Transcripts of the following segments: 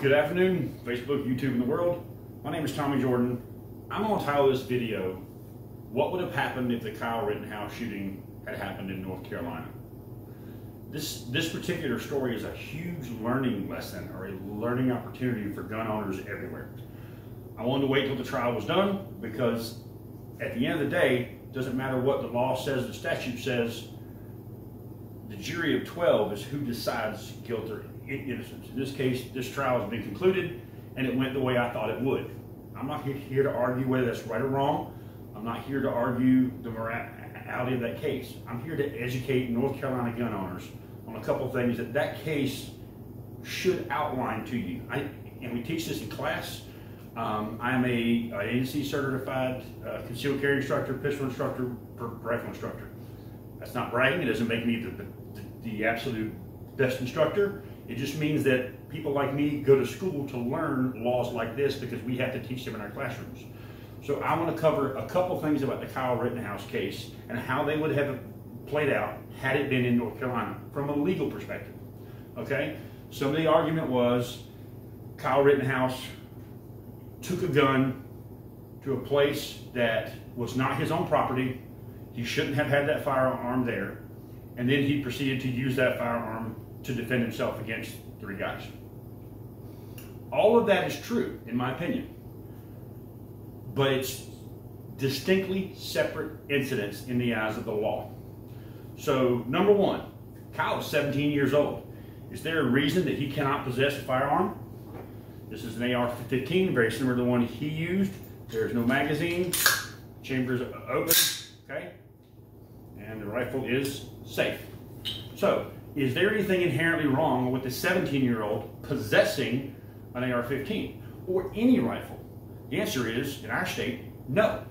Good afternoon, Facebook, YouTube, and the world. My name is Tommy Jordan. I'm going to title this video, What Would Have Happened If the Kyle Rittenhouse Shooting Had Happened in North Carolina? This particular story is a huge learning lesson or a learning opportunity for gun owners everywhere. I wanted to wait till the trial was done because at the end of the day, it doesn't matter what the law says, the statute says, the jury of 12 is who decides guilt or innocence. In this case, this trial has been concluded and it went the way I thought it would. I'm not here to argue whether that's right or wrong. I'm not here to argue the morality of that case. I'm here to educate North Carolina gun owners on a couple of things that case should outline to you. And we teach this in class. I'm a NC certified concealed carry instructor, pistol instructor, rifle instructor. That's not bragging. It doesn't make me the absolute best instructor. It just means that people like me go to school to learn laws like this because we have to teach them in our classrooms. So I want to cover a couple things about the Kyle Rittenhouse case and how they would have played out had it been in North Carolina from a legal perspective. Okay? Some of the argument was Kyle Rittenhouse took a gun to a place that was not his own property. He shouldn't have had that firearm there. And then he proceeded to use that firearm to defend himself against 3 guys. All of that is true, in my opinion. But it's distinctly separate incidents in the eyes of the law. So, number one, Kyle is 17 years old. Is there a reason that he cannot possess a firearm? This is an AR-15, very similar to the one he used. There's no magazine, chamber's open, okay? And the rifle is safe. So, is there anything inherently wrong with the 17-year-old possessing an AR-15 or any rifle? The answer is, in our state, no.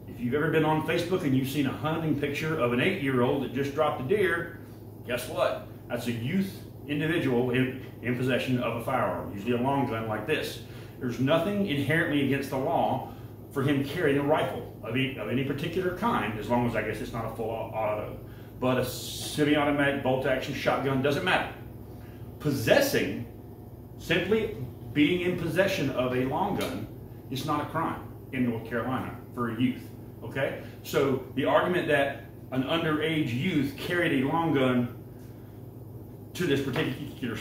If you've ever been on Facebook and you've seen a hunting picture of an 8-year-old that just dropped a deer, guess what? That's a youth individual in possession of a firearm, usually a long gun like this. There's nothing inherently against the law for him carrying a rifle of any particular kind, as long as I guess it's not a full auto. But a semi-automatic bolt-action shotgun doesn't matter. Possessing, simply being in possession of a long gun, is not a crime in North Carolina for a youth. Okay? So the argument that an underage youth carried a long gun to this particular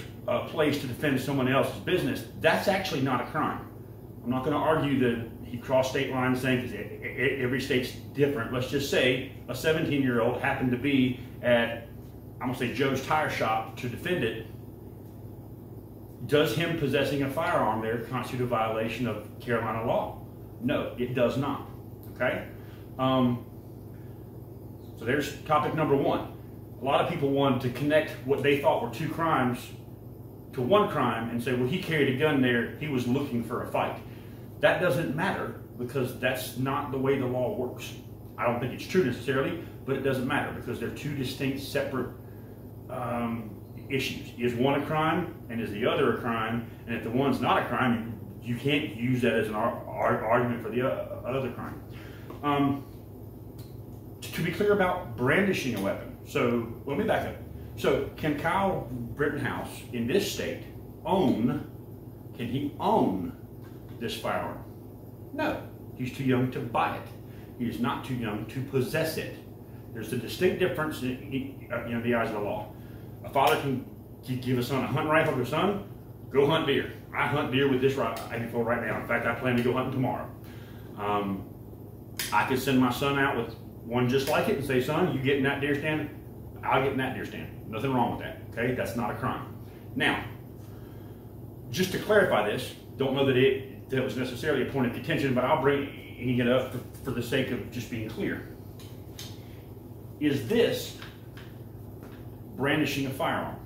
place to defend someone else's business, that's actually not a crime. I'm not going to argue that he crossed state lines saying because every state's different. Let's just say a 17-year-old happened to be at, I'm going to say, Joe's tire shop to defend it. Does him possessing a firearm there constitute a violation of Carolina law? No, it does not. Okay? So there's topic number one. A lot of people wanted to connect what they thought were 2 crimes to 1 crime and say, well, he carried a gun there, he was looking for a fight. That doesn't matter because that's not the way the law works. I don't think it's true necessarily, but it doesn't matter because they're 2 distinct, separate issues. Is one a crime and is the other a crime? And if the one's not a crime, you can't use that as an argument for the other crime. To be clear about brandishing a weapon, so let me back up. So can Kyle Rittenhouse in this state can he own this firearm? No, he's too young to buy it. He is not too young to possess it. There's a distinct difference in the eyes of the law. A father can give a son a hunting rifle to son, go hunt deer. I hunt deer with this rifle right now. In fact, I plan to go hunting tomorrow. I could send my son out with one just like it and say, son, you get in that deer stand, I'll get in that deer stand. Nothing wrong with that, okay? That's not a crime. Now, just to clarify this, don't know that was necessarily a point of contention, but I'll bring it up for the sake of just being clear. Is this brandishing a firearm?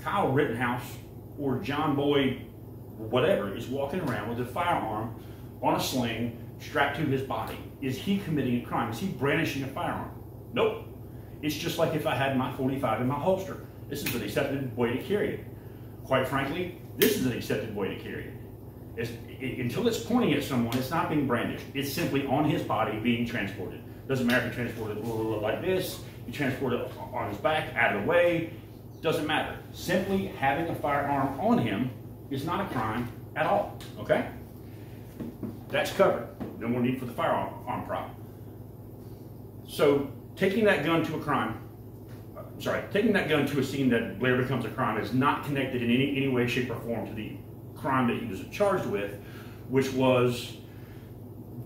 Kyle Rittenhouse or John Boyd, whatever, is walking around with a firearm on a sling strapped to his body. Is he committing a crime? Is he brandishing a firearm? Nope. It's just like if I had my .45 in my holster. This is an accepted way to carry it. Quite frankly, this is an accepted way to carry it. Until it's pointing at someone, it's not being brandished. It's simply on his body being transported. Doesn't matter if you transport it like this, you transport it on his back, out of the way, doesn't matter. Simply having a firearm on him is not a crime at all, okay? That's covered. No more need for the firearm prop. So taking that gun to a crime, taking that gun to a scene that later becomes a crime is not connected in any way, shape, or form to the crime that he was charged with, which was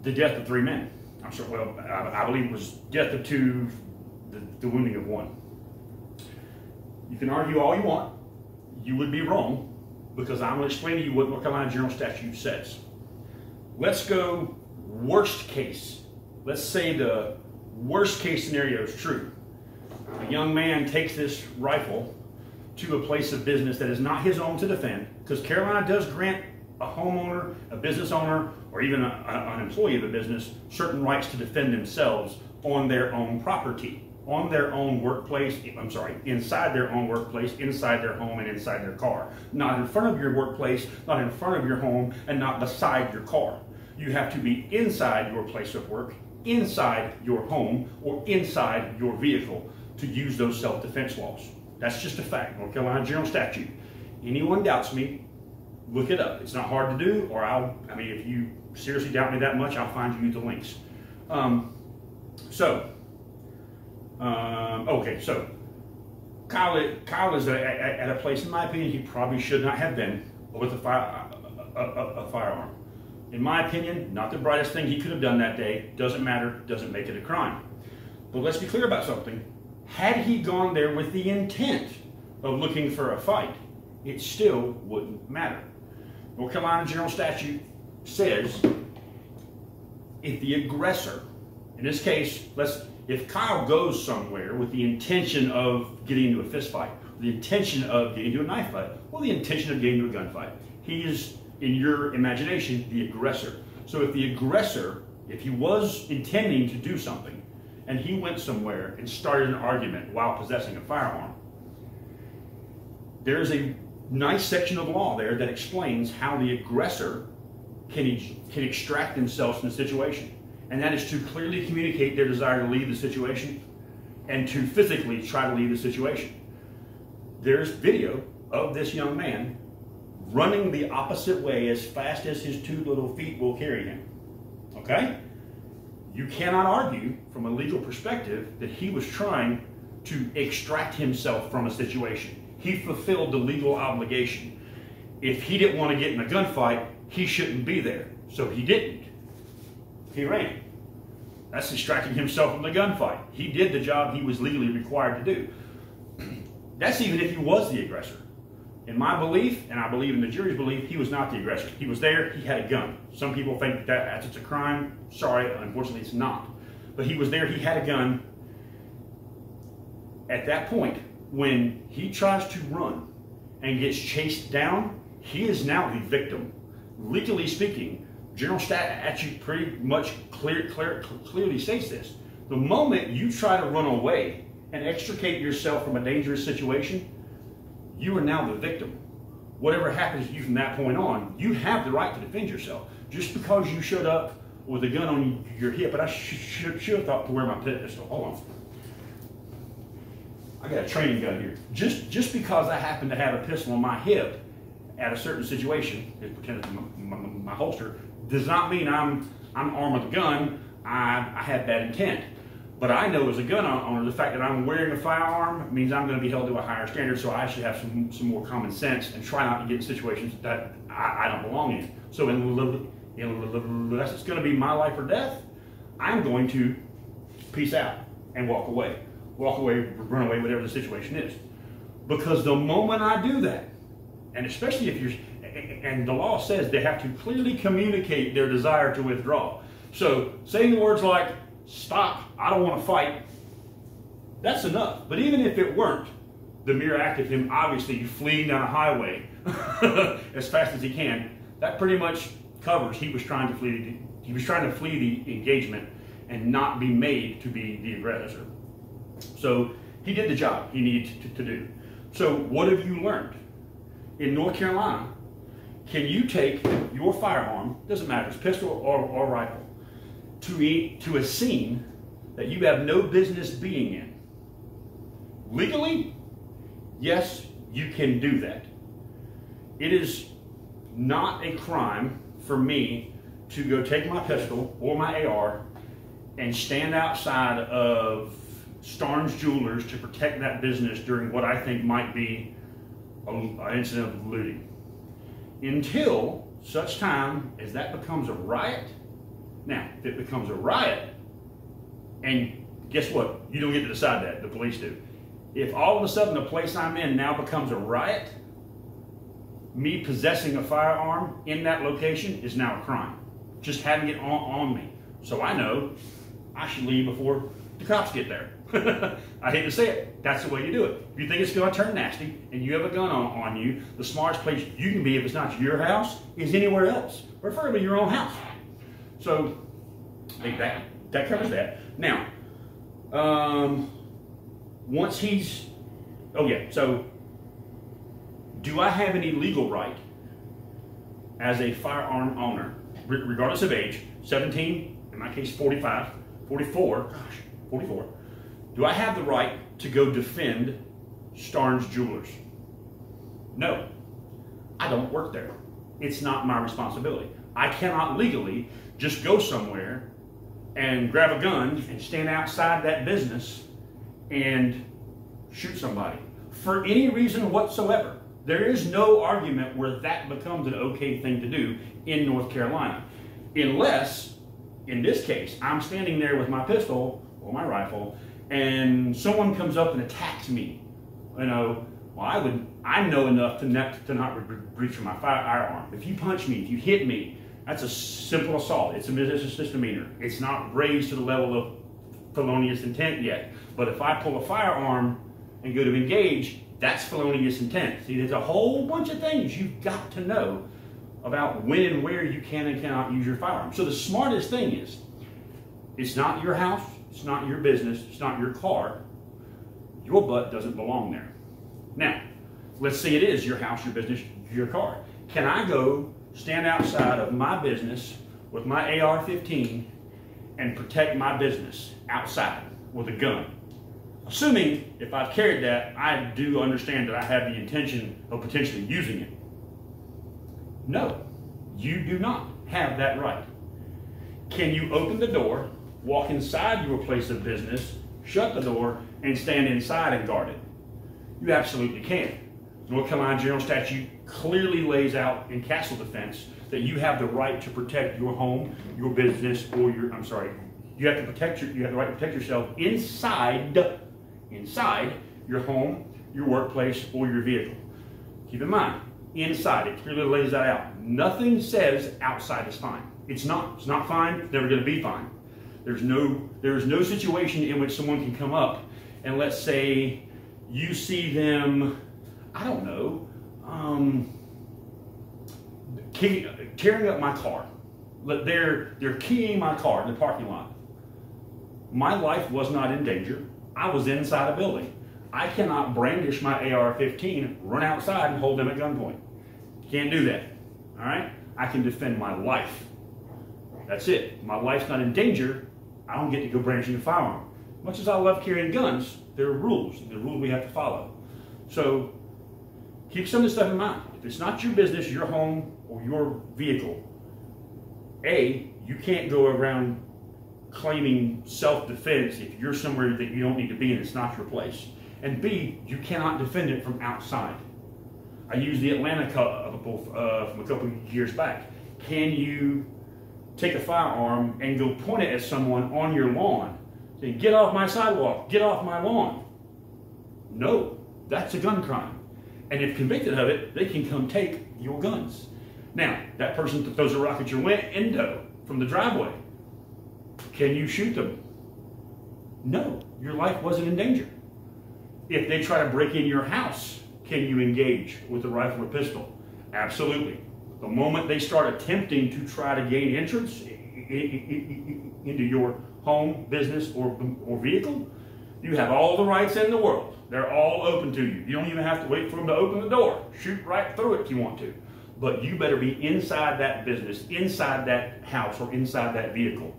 the death of 3 men. I'm sure, well, I believe it was death of 2, the wounding of 1. You can argue all you want. You would be wrong, because I'm going to explain to you what North Carolina General Statute says. Let's go worst case. Let's say the worst case scenario is true. A young man takes this rifle to a place of business that is not his own to defend, because Carolina does grant a homeowner, a business owner, or even an employee of a business certain rights to defend themselves on their own property, on their own workplace, inside their own workplace, inside their home, and inside their car. Not in front of your workplace, not in front of your home, and not beside your car. You have to be inside your place of work, inside your home, or inside your vehicle to use those self-defense laws. That's just a fact. North Carolina General Statute. Anyone doubts me, look it up. It's not hard to do, or if you seriously doubt me that much, I'll find you the links. Okay, so Kyle is at a place, in my opinion, he probably should not have been with a firearm. In my opinion, not the brightest thing he could have done that day. Doesn't matter, doesn't make it a crime. But let's be clear about something. Had he gone there with the intent of looking for a fight, it still wouldn't matter. North Carolina General Statute says if the aggressor, in this case, if Kyle goes somewhere with the intention of getting into a fist fight, the intention of getting into a knife fight, or the intention of getting into a gunfight, he is, in your imagination, the aggressor. So if the aggressor, if he was intending to do something, and he went somewhere and started an argument while possessing a firearm, there's a nice section of law there that explains how the aggressor can extract themselves from the situation. And that is to clearly communicate their desire to leave the situation and to physically try to leave the situation. There's video of this young man running the opposite way as fast as his 2 little feet will carry him. Okay? You cannot argue from a legal perspective that he was trying to extract himself from a situation. He fulfilled the legal obligation. If he didn't want to get in a gunfight, he shouldn't be there. So he didn't. He ran. That's extracting himself from the gunfight. He did the job he was legally required to do. That's even if he was the aggressor. In my belief, and I believe in the jury's belief, he was not the aggressor. He was there, he had a gun. Some people think that it's a crime. Sorry, unfortunately it's not. But he was there, he had a gun. At that point, when he tries to run and gets chased down, he is now the victim. Legally speaking, General Statute pretty much clearly states this. The moment you try to run away and extricate yourself from a dangerous situation, you are now the victim. Whatever happens to you from that point on, you have the right to defend yourself. Just because you showed up with a gun on your hip, but I should have thought to wear my pistol. Hold on. I got a training gun here. Just because I happen to have a pistol on my hip at a certain situation, it's pretended my holster, does not mean I'm armed with a gun. I have bad intent. But I know as a gun owner, the fact that I'm wearing a firearm means I'm going to be held to a higher standard, so I should have some more common sense and try not to get in situations that I don't belong in. So unless it's going to be my life or death, I'm going to peace out and walk away. Walk away, run away, whatever the situation is. Because the moment I do that, and especially if you're, and the law says they have to clearly communicate their desire to withdraw. So saying words like, stop, I don't want to fight, that's enough. But even if it weren't, the mere act of him obviously fleeing down a highway as fast as he can, that pretty much covers he was trying to flee the engagement and not be made to be the aggressor. So he did the job he needed to do. So what have you learned? In North Carolina, can you take your firearm, doesn't matter, it's pistol or rifle, to a scene that you have no business being in? Legally, yes, you can do that. It is not a crime for me to go take my pistol or my AR and stand outside of Starnes Jewelers to protect that business during what I think might be an incident of looting. Until such time as that becomes a riot. Now, if it becomes a riot, and guess what? You don't get to decide that, the police do. If all of a sudden the place I'm in now becomes a riot, me possessing a firearm in that location is now a crime. Just having it on me. So I know I should leave before the cops get there. I hate to say it, that's the way you do it. If you think it's going to turn nasty and you have a gun on you, the smartest place you can be if it's not your house is anywhere else, preferably your own house. So I think that covers that. Now, once he's, oh yeah, so do I have any legal right as a firearm owner, regardless of age, 17, in my case 45, 44, gosh, 44, do I have the right to go defend Starnes Jewelers? No, I don't work there. It's not my responsibility. I cannot legally just go somewhere and grab a gun and stand outside that business and shoot somebody for any reason whatsoever. There is no argument where that becomes an okay thing to do in North Carolina. Unless, in this case, I'm standing there with my pistol or my rifle and someone comes up and attacks me. You know, well, I know enough to not reach for my firearm. If you punch me, if you hit me, that's a simple assault. It's a misdemeanor. It's not raised to the level of felonious intent yet. But if I pull a firearm and go to engage, that's felonious intent. See, there's a whole bunch of things you've got to know about when and where you can and cannot use your firearm. So the smartest thing is, it's not your house, it's not your business, it's not your car. Your butt doesn't belong there. Now, let's say it is your house, your business, your car. Can I go stand outside of my business with my AR-15 and protect my business outside with a gun? Assuming if I've carried that, I do understand that I have the intention of potentially using it. No, you do not have that right. Can you open the door, walk inside your place of business, shut the door, and stand inside and guard it? You absolutely can. North Carolina General Statute clearly lays out in Castle Defense that you have the right to protect your home, your business, or your, you have the right to protect yourself inside your home, your workplace, or your vehicle. Keep in mind, inside, it clearly lays that out. Nothing says outside is fine. It's not fine, it's never gonna be fine. There is no situation in which someone can come up and, let's say you see them, I don't know, tearing up my car. They're keying my car in the parking lot. My life was not in danger. I was inside a building. I cannot brandish my AR-15, run outside and hold them at gunpoint. Can't do that, all right? I can defend my life. That's it. My life's not in danger. I don't get to go brandishing a firearm. Much as I love carrying guns, there are rules. There are rules we have to follow. So keep some of this stuff in mind. If it's not your business, your home, or your vehicle, A, you can't go around claiming self-defense if you're somewhere that you don't need to be and it's not your place. And B, you cannot defend it from outside. I used the Atlanta couple from a couple of years back. Can you take a firearm and go point it at someone on your lawn, saying, "Get off my sidewalk, get off my lawn"? No, that's a gun crime. And if convicted of it, they can come take your guns. Now, that person that throws a rock at your window from the driveway, can you shoot them? No, your life wasn't in danger. If they try to break in your house, can you engage with a rifle or pistol? Absolutely. The moment they start attempting to try to gain entrance into your home, business, or vehicle, you have all the rights in the world. They're all open to you. You don't even have to wait for them to open the door. Shoot right through it if you want to. But you better be inside that business, inside that house, or inside that vehicle,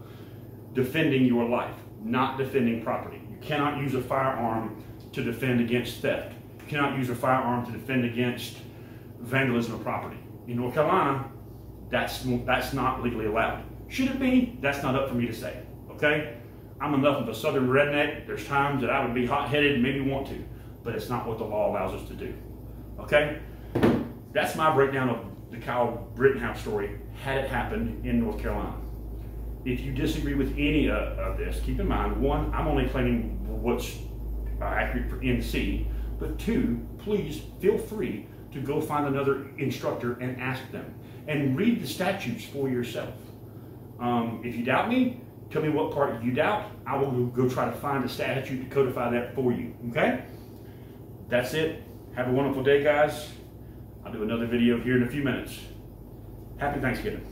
defending your life, not defending property. You cannot use a firearm to defend against theft. You cannot use a firearm to defend against vandalism of property. In North Carolina, that's not legally allowed. Should it be? That's not up for me to say, okay? I'm enough of a southern redneck. There's times that I would be hot-headed and maybe want to, but it's not what the law allows us to do, okay? That's my breakdown of the Kyle Rittenhouse story, had it happened in North Carolina. If you disagree with any of this, keep in mind, one, I'm only claiming what's accurate for NC, but two, please feel free to go find another instructor and ask them. And read the statutes for yourself. If you doubt me, tell me what part you doubt. I will go try to find a statute to codify that for you, okay? That's it. Have a wonderful day, guys. I'll do another video here in a few minutes. Happy Thanksgiving.